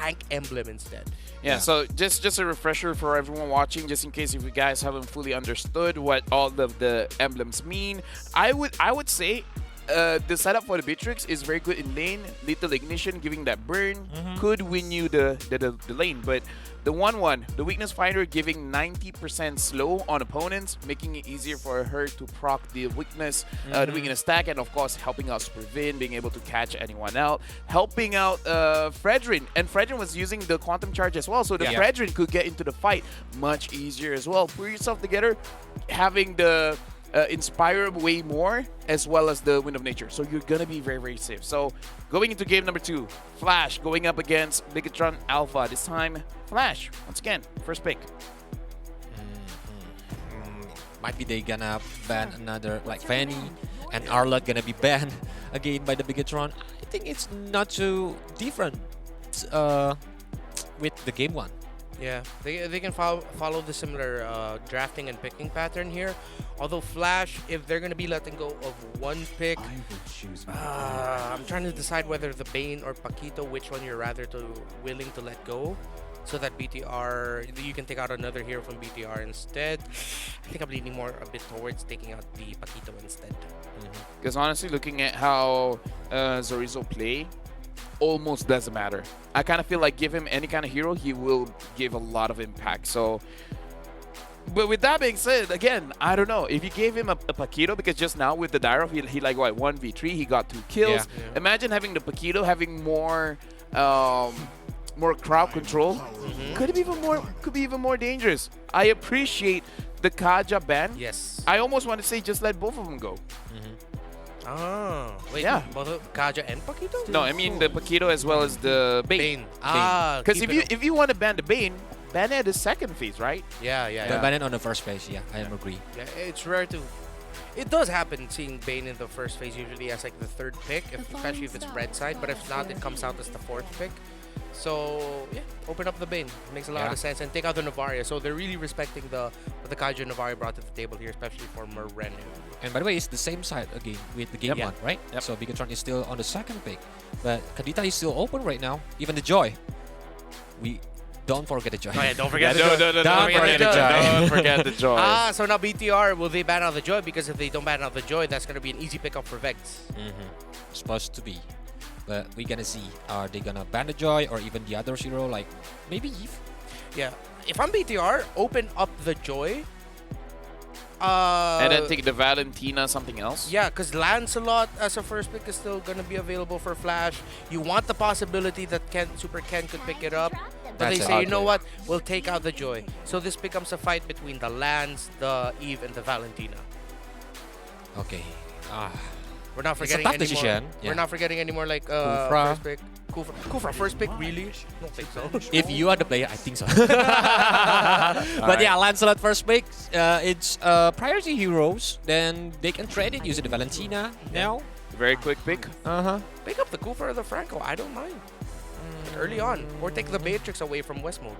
tank emblem instead. Yeah, so just a refresher for everyone watching, just in case if you guys haven't fully understood what all of the emblems mean. I would say the setup for the Beatrix is very good in lane. Little ignition, giving that burn, could win you the lane. But the 1-1, the weakness finder, giving 90% slow on opponents, making it easier for her to proc the weakness stack, and of course helping out Supervin, being able to catch anyone out, helping out Fredrin, and Fredrin was using the quantum charge as well, so the Fredrin could get into the fight much easier as well. Put yourself together, having the Inspire way more, as well as the Wind of Nature. So you're going to be very, very safe. So going into game number 2, Flash going up against Bigatron Alpha. This time, Flash, once again, first pick. Might be they gonna ban another, like Fanny and Arlott gonna be banned again by the Bigatron. I think it's not too different with the game 1. Yeah, they can follow the similar drafting and picking pattern here. Although Flash, if they're going to be letting go of one pick, I'm trying to decide whether the Bane or Paquito, which one you're rather willing to let go, so that BTR, you can take out another hero from BTR instead. I think I'm leaning more a bit towards taking out the Paquito instead. Because honestly, looking at how Zorizo play, almost doesn't matter. I kind of feel like give him any kind of hero, he will give a lot of impact. So, but with that being said, again, I don't know. If you gave him a Paquito, because just now with the Dyro, he like, what, 1v3, he got 2 kills. Yeah. Imagine having the Paquito having more crowd control. Could be even more dangerous. I appreciate the Kaja ban. Yes. I almost want to say just let both of them go. Oh, wait, yeah. Both Kaja and Paquito? No, I mean the Paquito as well as the Bane. Because if you want to ban the Bane, ban it at the second phase, right? Yeah. Ban it on the first phase, yeah, I agree. Yeah, it's rare to... It does happen seeing Bane in the first phase usually as like the 3rd pick, especially if it's red side, but if not, it comes out as the 4th pick. So, yeah, open up the Bane. Makes a lot of sense. And take out the Navaria. So they're really respecting what the Kaiju Navaria brought to the table here, especially for Morenu. And by the way, it's the same side again with the game 1, right? Yep. So Bigatron is still on the 2nd pick. But Kadita is still open right now. Even the Joy. We don't forget the Joy. Oh, yeah, don't forget the Joy. Don't forget the Joy. So now BTR, will they ban out the Joy? Because if they don't ban out the Joy, that's going to be an easy pickup for Vex. Supposed to be. But we're gonna see, are they gonna ban the Joy or even the other hero, like maybe Eve? Yeah, if I'm BTR, open up the Joy. And then take the Valentina, something else? Yeah, because Lancelot as a first pick is still gonna be available for Flash. You want the possibility that Super Ken could pick it up. But they say, you know what, we'll take out the Joy. So this becomes a fight between the Lance, the Eve, and the Valentina. Okay. We're not forgetting any more. Yeah. We're not forgetting any more like first pick. Kufra first pick, really? I don't think so. If you are the player, I think so. But yeah, Lancelot first pick. It's priority heroes. Then they can trade it using the Valentina now. Very quick pick. Pick up the Kufra or the Franco. I don't mind. Early on, or take the Beatrix away from West mode.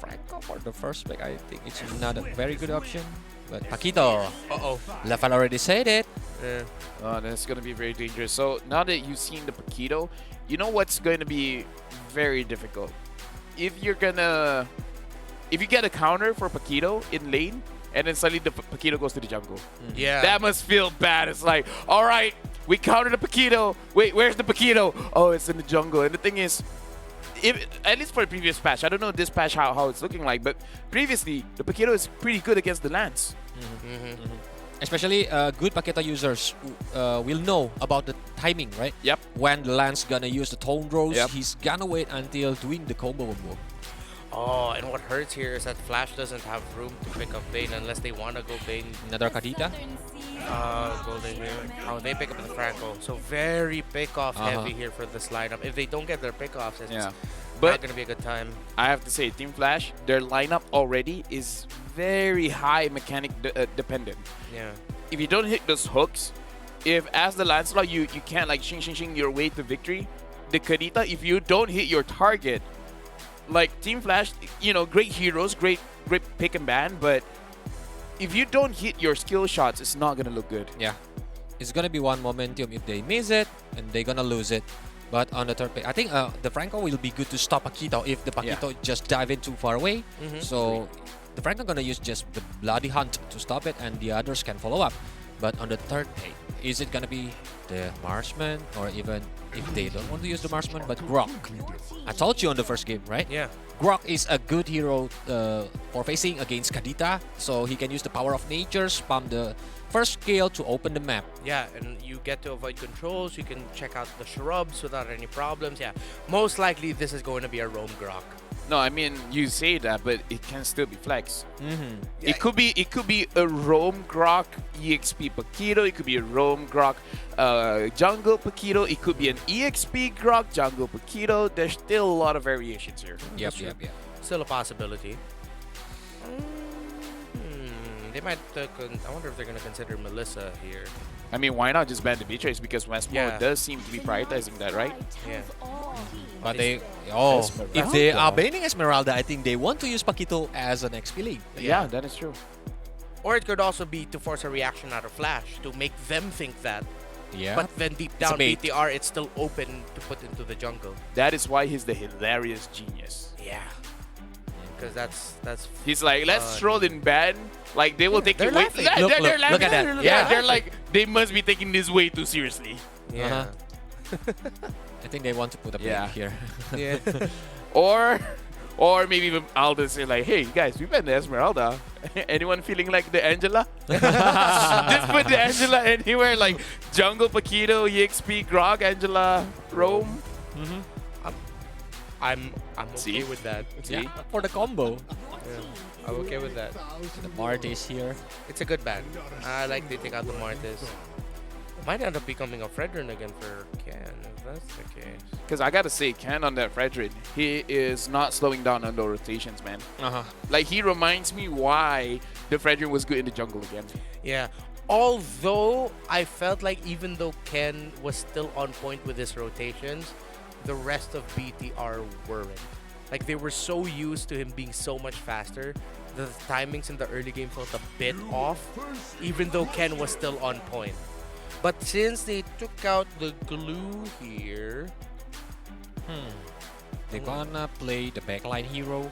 Franco for the first pick, I think it's not a very good option. But Paquito. Lefal already said it. Oh, that's going to be very dangerous. So now that you've seen the Paquito, you know what's going to be very difficult. If you get a counter for Paquito in lane, and then suddenly the Paquito goes to the jungle. Yeah. That must feel bad. It's like, all right, we countered the Paquito. Wait, where's the Paquito? Oh, it's in the jungle. And the thing is, at least for the previous patch, I don't know this patch how it's looking like, but previously the Paquito is pretty good against the Lance. Especially good Paqueta users will know about the timing, right? Yep. When the Lance gonna use the Tone Rose, he's gonna wait until doing the combo. Oh, and what hurts here is that Flash doesn't have room to pick up Bane unless they want to go Bane. Another Kadita? Golden here. Oh, they pick up the Franco. So very pick-off heavy here for this lineup. If they don't get their pick-offs, it's not going to be a good time. I have to say, Team Flash, their lineup already is very high mechanic dependent. Yeah. If you don't hit those hooks, if as the Lancelot, you can't like shing your way to victory, the Kadita, if you don't hit your target, like Team Flash, you know, great heroes, great pick and ban, but if you don't hit your skill shots, it's not gonna look good. Yeah, it's gonna be one momentum. If they miss it, and they're gonna lose it. But on the third pick, I think the Franco will be good to stop Paquito if the Paquito just dive in too far away. So the Franco gonna use just the Bloody Hunt to stop it, and the others can follow up. But on the third pick, is it gonna be the Marksman, or even if they don't want to use the Marksman, but Grok? I told you on the first game, right? Yeah. Grok is a good hero for facing against Kadita, so he can use the power of nature, spam the first skill to open the map. Yeah, and you get to avoid controls. You can check out the shrubs without any problems. Yeah, most likely this is going to be a roam Grok. No, I mean you say that, but it can still be flex. Yeah. It could be a roam Grok EXP Paquito. It could be a roam Grok jungle Paquito. It could be an EXP Grok jungle Paquito. There's still a lot of variations here. Yep. Still a possibility. They might. I wonder if they're gonna consider Melissa here. I mean, why not just ban the Beatrice? Because Westmore does seem to be prioritizing that, right? Yeah. But they, Esmeralda. if they are banning Esmeralda, I think they want to use Paquito as an XP lane. Yeah, that is true. Or it could also be to force a reaction out of Flash to make them think that. Yeah. But then deep a down, bait. BTR, it's still open to put into the jungle. That is why he's the hilarious genius. Yeah. Because that's. He's like, let's throw in ban. Like they will take they're it way. laughing. Look, They're look at that. laughing. Yeah. They're like, they must be taking this way too seriously. Yeah. I think they want to put a bait here. Yeah. Or maybe even Aldo say like, hey guys, we banned the Esmeralda. Anyone feeling like the Angela? Just put the Angela anywhere, like Jungle Paquito, EXP, Grog, Angela, Rome. I'm okay See? with that. See? For the combo. Yeah. I'm okay with that. The Martis here. It's a good ban. I like they take out the Martis. Might end up becoming a Fredrin again for Ken, if that's the case. Because I gotta say, Ken on that Fredrin, he is not slowing down on the rotations, man. Like he reminds me why the Fredrin was good in the jungle again. Yeah. Although I felt like even though Ken was still on point with his rotations, the rest of BTR weren't. Like they were so used to him being so much faster, the timings in the early game felt a bit off, even though Ken was still on point. But since they took out the glue here, They're gonna play the backline hero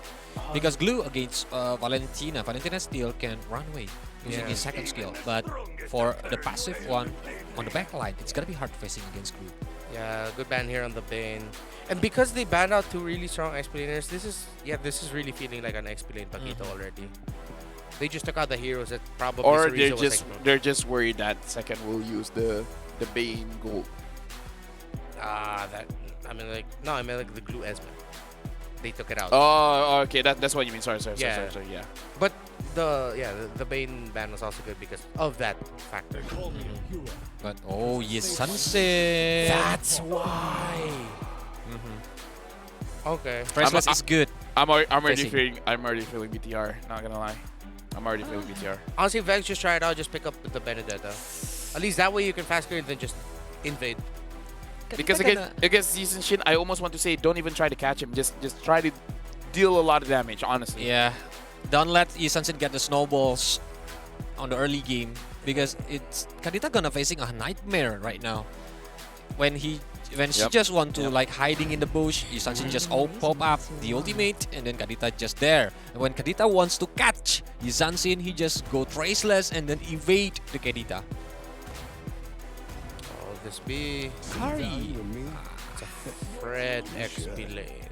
because glue against Valentina. Valentina still can run away using his second skill, but for the passive one on the backline, it's gonna be hard facing against glue. yeah, good ban here on the Bane. And because they banned out two really strong XP laners, this is really feeling like an XP lane Paquito already. They just took out the heroes that probably Or Cerezo was like, they're just worried that second will use the Bane gold. that I mean like the glue Esme. They took it out. Oh, okay, that's what you mean. Sorry, Yeah. yeah. But the Bane ban was also good because of that factor. But yes, Sunset. That's why. Okay. Priceless is good. I'm already Facing. feeling BTR. Not gonna lie, I'm already feeling BTR. Honestly, Vex, just try it out. Just pick up the Benedetta. At least that way you can fast clear and then just invade. Because against Season Shin, I almost want to say don't even try to catch him. Just try to deal a lot of damage. Honestly. Yeah, don't let Isansin get the snowballs on the early game because it's Kadita gonna facing a nightmare right now. When she just want to like hiding in the bush, Isansin just pop up the ultimate and then Kadita just there. And when Kadita wants to catch Isansin, he just go traceless and then evade the Kadita. Oh, this be Hurry! it's a Fred XP lane.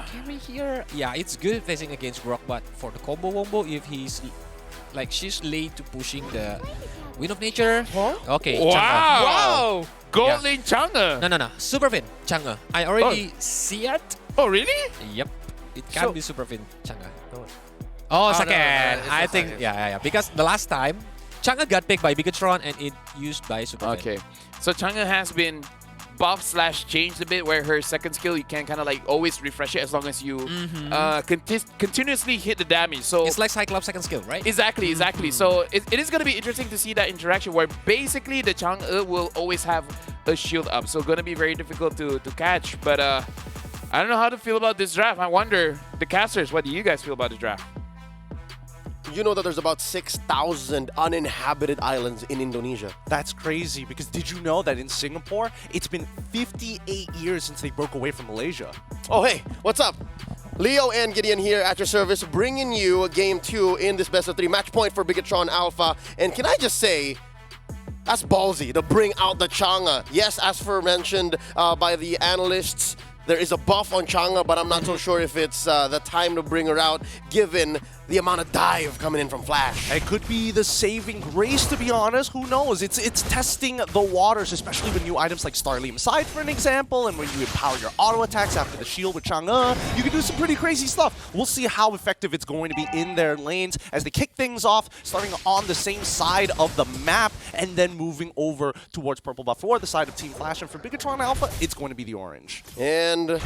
Carry here. Yeah, it's good facing against Grok, but for the combo wombo, if he's like she's late to pushing the Wind of Nature. Huh? Okay. Chang'e. Wow! Gold Yeah. lane Chang'e. No. Superfin. Chang'e. I already see it. Oh really? Yep. It can So- be Superfin Chang'e. No. Oh, no, second. it's I the think second. yeah. Because the last time Chang'e got picked by Bigatron and it used by Superfin. Okay. So Chang'e has been buff/changed a bit, where her second skill you can kind of like always refresh it as long as you continuously hit the damage. So It's like Cyclops second skill, right? exactly. So it is going to be interesting to see that interaction where basically the Chang'e will always have a shield up. So going to be very difficult to catch. But I don't know how to feel about this draft. I wonder, the casters, what do you guys feel about the draft? Did you know that there's about 6,000 uninhabited islands in Indonesia? That's crazy, because did you know that in Singapore, it's been 58 years since they broke away from Malaysia? Oh, hey, what's up? Leo and Gideon here at your service, bringing you Game 2 in this best of 3 match point for Bigatron Alpha. And can I just say, that's ballsy to bring out the Chang'e. Yes, as for mentioned by the analysts, there is a buff on Chang'e, but I'm not so sure if it's the time to bring her out, given the amount of dive coming in from Flash. It could be the saving grace, to be honest. Who knows? It's testing the waters, especially with new items like Starlium Side, for an example, and when you empower your auto attacks after the shield with Chang'e, you can do some pretty crazy stuff. We'll see how effective it's going to be in their lanes as they kick things off, starting on the same side of the map, and then moving over towards Purple Buff for the side of Team Flash. And for Bigatron Alpha, it's going to be the orange. And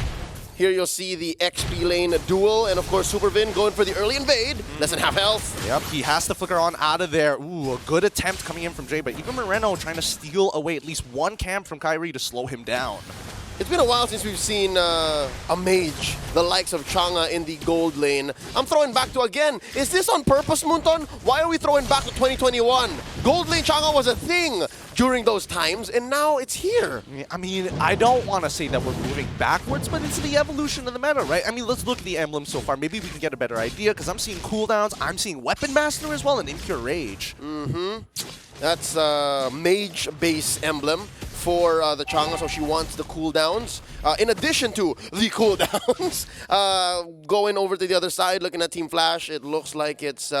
here you'll see the XP lane duel, and of course Supervin going for the early invade, less than half health. Yep, he has to flicker on out of there. Ooh, a good attempt coming in from Jay, but even Moreno trying to steal away at least one camp from Kyrie to slow him down. It's been a while since we've seen a mage, the likes of Chang'e in the gold lane. I'm throwing back to again. Is this on purpose, Munton? Why are we throwing back to 2021? Gold lane Chang'e was a thing during those times, and now it's here. I mean, I don't want to say that we're moving backwards, but it's the evolution of the meta, right? I mean, let's look at the emblems so far. Maybe we can get a better idea, because I'm seeing cooldowns, I'm seeing Weapon Master as well, and Impure Rage. That's a mage base emblem for the Chang'e, so she wants the cooldowns. In addition to the cooldowns, going over to the other side, looking at Team Flash, it looks like it's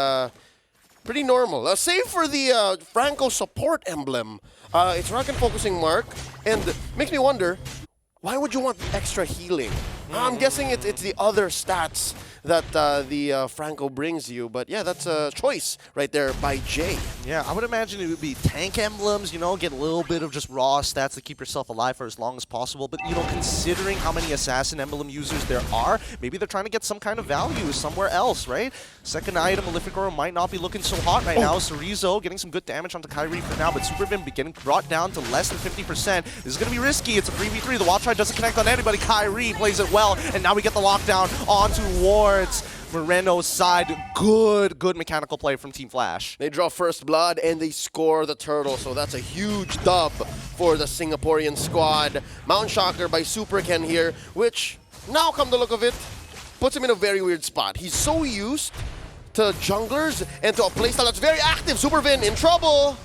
pretty normal. Save for the Franco support emblem. It's Rock and Focusing Mark, and makes me wonder, why would you want extra healing? I'm guessing it's the other stats that the Franco brings you, but yeah, that's a choice right there by Jay. Yeah, I would imagine it would be tank emblems, you know, get a little bit of just raw stats to keep yourself alive for as long as possible. But, you know, considering how many assassin emblem users there are, maybe they're trying to get some kind of value somewhere else, right? Second item, Malefic Aura might not be looking so hot right now. Cerezo getting some good damage onto Kyrie for now, but Supervin getting brought down to less than 50%. This is going to be risky. It's a 3v3. The Wild Try doesn't connect on anybody. Kyrie plays it well, and now we get the lockdown on towards Moreno's side. Good mechanical play from Team Flash. They draw first blood and they score the turtle, so that's a huge dub for the Singaporean squad. Mountain Shocker by Super Ken here, which, now come to look of it, puts him in a very weird spot. He's so used to junglers and to a playstyle that's very active. Supervin in trouble.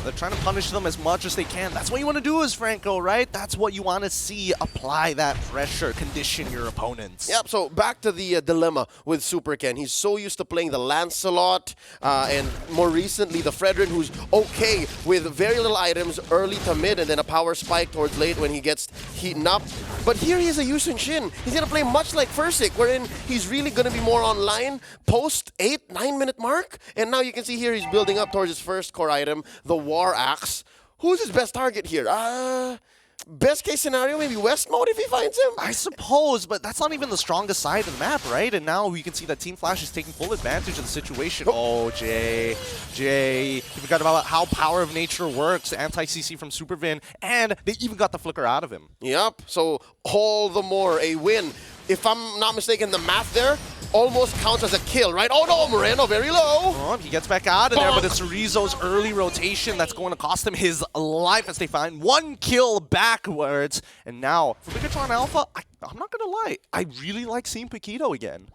They're trying to punish them as much as they can. That's what you want to do as Franco, right? That's what you want to see. Apply that pressure, condition your opponents. Yep, so back to the dilemma with Super Ken. He's so used to playing the Lancelot, and more recently the Fredrin, who's okay with very little items early to mid, and then a power spike towards late when he gets heating up. But here he is a Yusun Shin. He's going to play much like Fursic, wherein he's really going to be more online post 8-9 minute mark. And now you can see here he's building up towards his first core item, the War Axe. Who's his best target here? Best case scenario, maybe West Mode if he finds him? I suppose, but that's not even the strongest side of the map, right? And now we can see that Team Flash is taking full advantage of the situation. Oh, Jay, you forgot about how Power of Nature works, anti-CC from Supervin, and they even got the flicker out of him. Yep, so all the more a win. If I'm not mistaken, the math there almost counts as a kill, right? Oh no, Moreno very low. Oh, he gets back out of there, but it's Cerezo's early rotation that's going to cost him his life as they find one kill backwards. And now, for Bigatron Alpha, I'm not going to lie, I really like seeing Paquito again.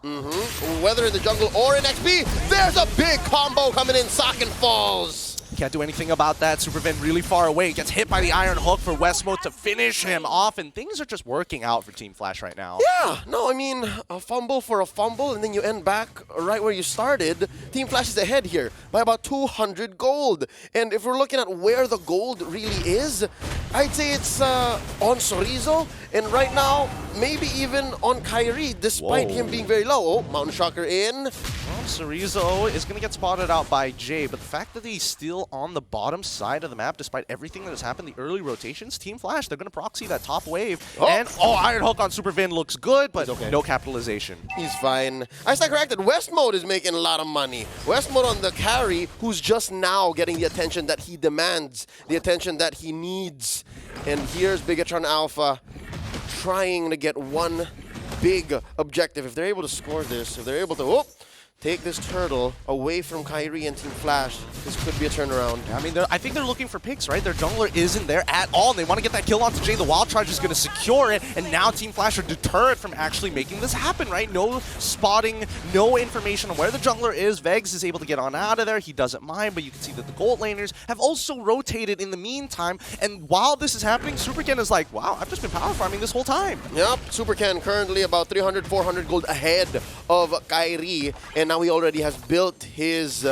Whether in the jungle or in XP, there's a big combo coming in, Sock and Falls. Can't do anything about that. Supervin really far away. Gets hit by the Iron Hook for Westmo to finish him off, and things are just working out for Team Flash right now. Yeah, no, I mean, a fumble for a fumble, and then you end back right where you started. Team Flash is ahead here by about 200 gold. And if we're looking at where the gold really is, I'd say it's on Cerezo, and right now, maybe even on Kyrie, despite him being very low. Oh, Mountain Shocker in. Well, Cerezo is going to get spotted out by Jay, but the fact that he's still on the bottom side of the map, despite everything that has happened, the early rotations, Team Flash, they're going to proxy that top wave. And, Iron Hook on Supervin looks good, but no capitalization. He's fine. I stand corrected. West Mode is making a lot of money. West Mode on the carry, who's just now getting the attention that he demands, the attention that he needs. And here's Bigatron Alpha trying to get one big objective. If they're able to score this, if they're able to take this turtle away from Kyrie and Team Flash, this could be a turnaround. I mean, I think they're looking for picks, right? Their jungler isn't there at all, and they want to get that kill onto Jay. The Wild Charge is going to secure it, and now Team Flash are deterred from actually making this happen, right? No spotting, no information on where the jungler is. Vegs is able to get on out of there. He doesn't mind, but you can see that the gold laners have also rotated in the meantime, and while this is happening, Super Ken is like, wow, I've just been power farming this whole time. Yep, Super Ken currently about 300, 400 gold ahead of Kyrie, and now he already has built his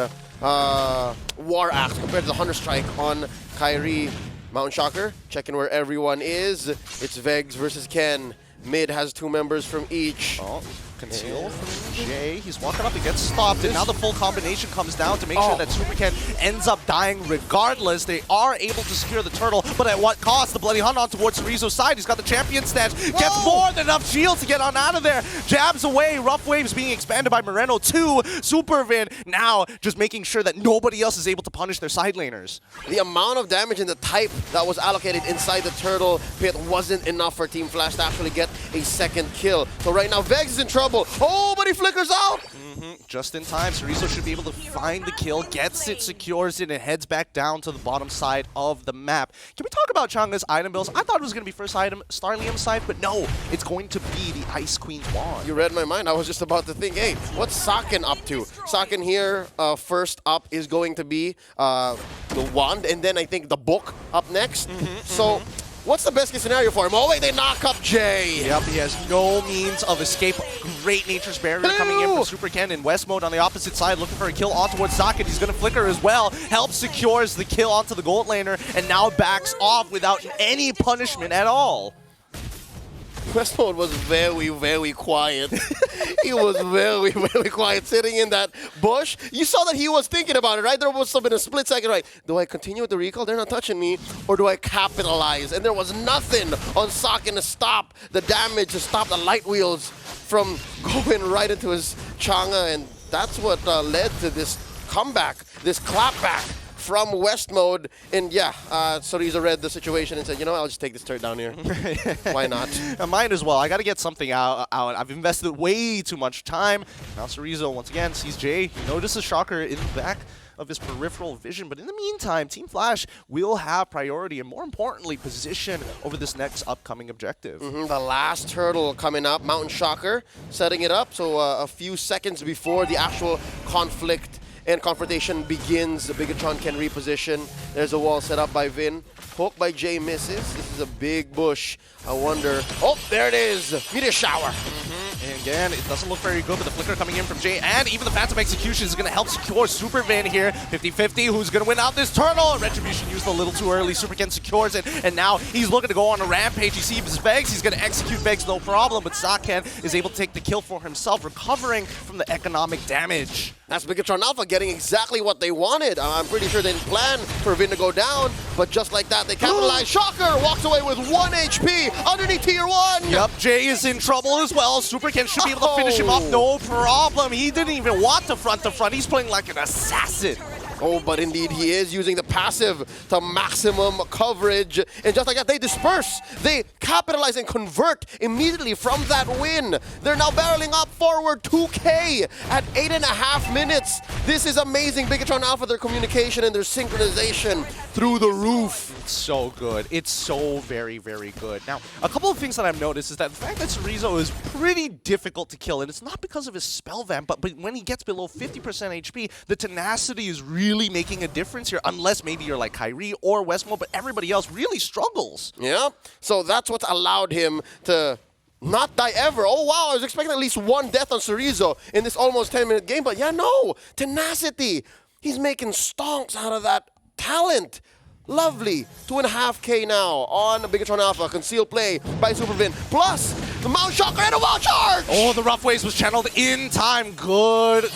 War Axe compared to the Hunter Strike on Kyrie. Mountain Shocker, checking where everyone is. It's Vegs versus Ken. Mid has 2 members from each. Oh, conceal from Jay. He's walking up and gets stopped, and now the full combination comes down to make sure that Super Ken ends up dying regardless. They are able to secure the turtle, but at what cost? The Bloody Hunt on towards Cerezo's side. He's got the champion snatch. Gets more than enough shield to get on out of there. Jabs away. Rough Waves being expanded by Moreno to Supervin. Now just making sure that nobody else is able to punish their side laners. The amount of damage and the type that was allocated inside the turtle pit wasn't enough for Team Flash to actually get a second kill. So right now, Vegs is in trouble. Oh, but he flickers out! Just in time, Cerezo should be able to find the kill, gets it, secures it, and heads back down to the bottom side of the map. Can we talk about Changa's item bills? I thought it was going to be first item Starlium's side, but no, it's going to be the Ice Queen's wand. You read my mind. I was just about to think, hey, what's Saken up to? Saken here, first up is going to be the wand, and then I think the book up next. So, what's the best case scenario for him? Oh wait, they knock up Jay. Yep, he has no means of escape. Great Nature's Barrier coming in from Super Ken in West mode on the opposite side, looking for a kill on towards Socket. He's going to flicker as well. Helps secures the kill onto the gold laner, and now backs off without any punishment at all. West mode was very, very quiet. He was very, very quiet sitting in that bush. You saw that he was thinking about it, right? There must have been a split second, right? Do I continue with the recall? They're not touching me. Or do I capitalize? And there was nothing on Saken to stop the damage, to stop the light wheels from going right into his Changa. And that's what led to this comeback, this clapback from West mode. And yeah, Cerezo read the situation and said, you know, I'll just take this turret down here. Why not? Mine as well. I got to get something out. I've invested way too much time. Now Cerezo, once again, sees Jay. He notices Shocker in the back of his peripheral vision. But in the meantime, Team Flash will have priority and, more importantly, position over this next upcoming objective. The last turtle coming up, Mountain Shocker, setting it up. So a few seconds before the actual conflict and confrontation begins, the Bigatron can reposition. There's a wall set up by Vin. Hook by Jay misses. This is a big bush. I wonder. Oh, there it is. Meteor shower. And again, it doesn't look very good, but the flicker coming in from Jay, and even the Phantom Execution is going to help secure Super Van here. 50-50, who's going to win out this turtle? Retribution used a little too early. Super Ken secures it, and now he's looking to go on a rampage. He sees Vegs. He's going to execute Vegs, no problem, but Saken is able to take the kill for himself, recovering from the economic damage. That's Bigatron Alpha getting exactly what they wanted. I'm pretty sure they didn't plan for Vin to go down, but just like that, they capitalized. Shocker walks away with 1 HP underneath tier 1. Yep, Jay is in trouble as well. Super Ken should be able to finish him off, no problem. He didn't even want to front to front. He's playing like an assassin. Oh, but indeed he is using the passive to maximum coverage. And just like that, they disperse. They capitalize and convert immediately from that win. They're now barreling up forward 2K at 8.5 minutes. This is amazing. Bigatron Alpha, their communication and their synchronization through the roof. It's so good. It's so very, very good. Now, a couple of things that I've noticed is that the fact that Cerezo is pretty difficult to kill, and it's not because of his spell vamp, but when he gets below 50% HP, the tenacity is really making a difference here, unless maybe you're like Kyrie or Westmo, but everybody else really struggles. Yeah, so that's what's allowed him to not die ever. Oh wow, I was expecting at least 1 death on Cerezo in this almost 10-minute game, but yeah, no, tenacity. He's making stonks out of that talent. Lovely. 2.5K now on Bigatron Alpha. Concealed play by Supervin. Plus, the Mount Shocker and a Wild Charge! Oh, the Rough Waves was channeled in time. Good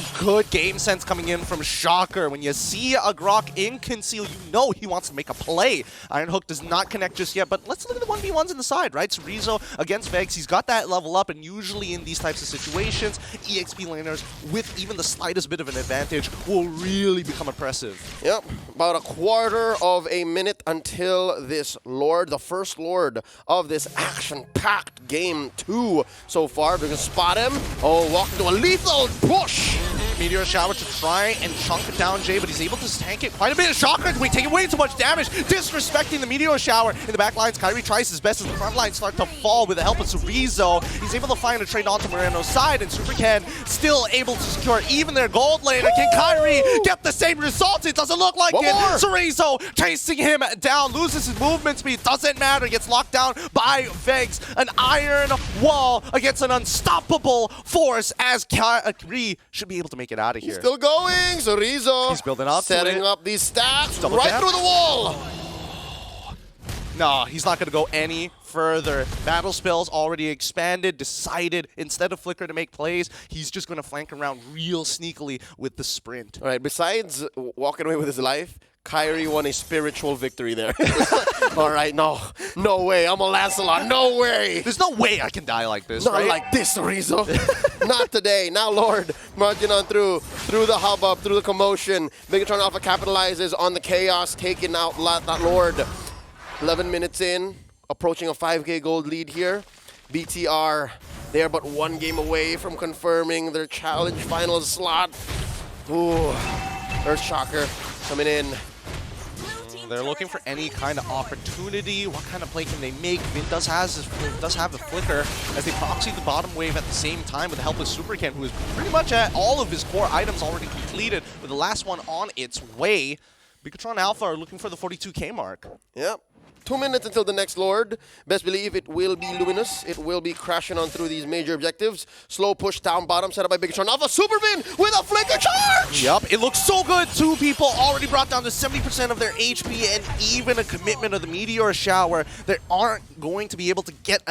game sense coming in from Shocker. When you see a Grok in Conceal, you know he wants to make a play. Iron Hook does not connect just yet, but let's look at the 1v1s in the side, right? Cerezo against Vegs, he's got that level up, and usually in these types of situations, EXP laners with even the slightest bit of an advantage will really become impressive. Yep, about a quarter of a minute until this Lord, the first Lord of this action-packed game 2 so far. They're gonna spot him. Oh, walk into a lethal push Meteor Shower to try and chunk down Jay, but he's able to tank it quite a bit. Shocker taking way too much damage, disrespecting the Meteor Shower. In the back lines, Kyrie tries his best as the front lines start to fall with the help of Surizo. He's able to find a trade onto Moreno's side, and Supercan still able to secure even their gold laner. Can Kyrie get the same result? It doesn't look like it. Surizo chasing him down, loses his movement speed, doesn't matter, gets locked down by Vegs. An iron wall against an unstoppable force as Kyrie should be able to make it out of here. He's still going. Surizo. He's building up. Setting up these stacks Double right tap. through the wall. No, he's not going to go any further. Battle spells already expanded, decided instead of Flicker to make plays, he's just going to flank around real sneakily with the sprint. All right, besides walking away with his life, Kyrie won a spiritual victory there. All right, no way. I'm a Lancelot. No way. There's no way I can die like this, Not right? like this, Rizzo. Not today. Now, Lord, marching on through the hubbub, through the commotion. Bigatron Alpha capitalizes on the chaos, taking out that Lord. 11 minutes in, approaching a 5K gold lead here. BTR, they are but one game away from confirming their challenge final slot. Ooh, Earthshocker coming in. They're looking for any kind of opportunity. What kind of play can they make? Vin does have the Flicker as they proxy the bottom wave at the same time with the help of Supercan, who is pretty much at all of his core items already completed, with the last one on its way. Bigatron Alpha are looking for the 42K mark. Yep. 2 minutes until the next Lord. Best believe it will be luminous. It will be crashing on through these major objectives. Slow push down bottom, set up by Bigatron Alpha. Supervin with a flicker charge! Yup, it looks so good. 2 people already brought down to 70% of their HP, and even a commitment of the Meteor Shower. They aren't going to be able to get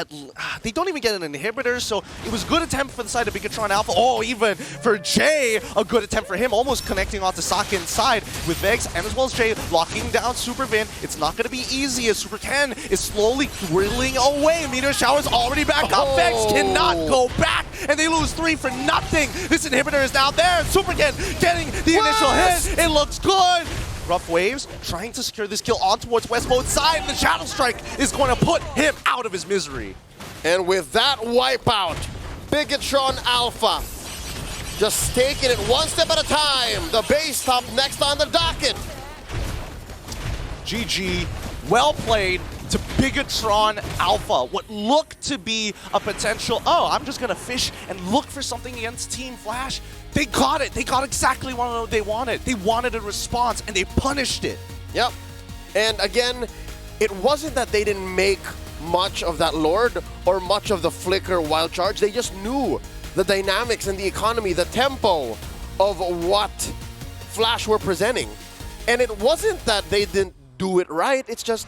they don't even get an inhibitor, so it was a good attempt for the side of Bigatron Alpha. Oh, even for Jay, a good attempt for him, almost connecting onto Sakin's side with Vegs, and as well as Jay locking down Supervin. It's not going to be easy as Supercan is slowly drilling away. Meteor Shower's already back up. Vegs cannot go back, and they lose 3 for nothing. This inhibitor is now there. Supercan getting the initial hit. It looks good. Rough Waves trying to secure this kill on towards West Mode's side, and the Shadow Strike is going to put him out of his misery. And with that wipeout, Bigatron Alpha just taking it one step at a time. The base top next on the docket. GG. Well played to Bigatron Alpha. What looked to be a potential, oh, I'm just going to fish and look for something against Team Flash. They got it. They got exactly what they wanted. They wanted a response, and they punished it. Yep. And again, it wasn't that they didn't make much of that Lord or much of the Flicker wild charge. They just knew the dynamics and the economy, the tempo of what Flash were presenting. And it wasn't that they didn't do it right. It's just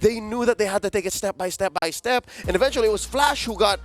they knew that they had to take it step by step by step. And eventually it was Flash who got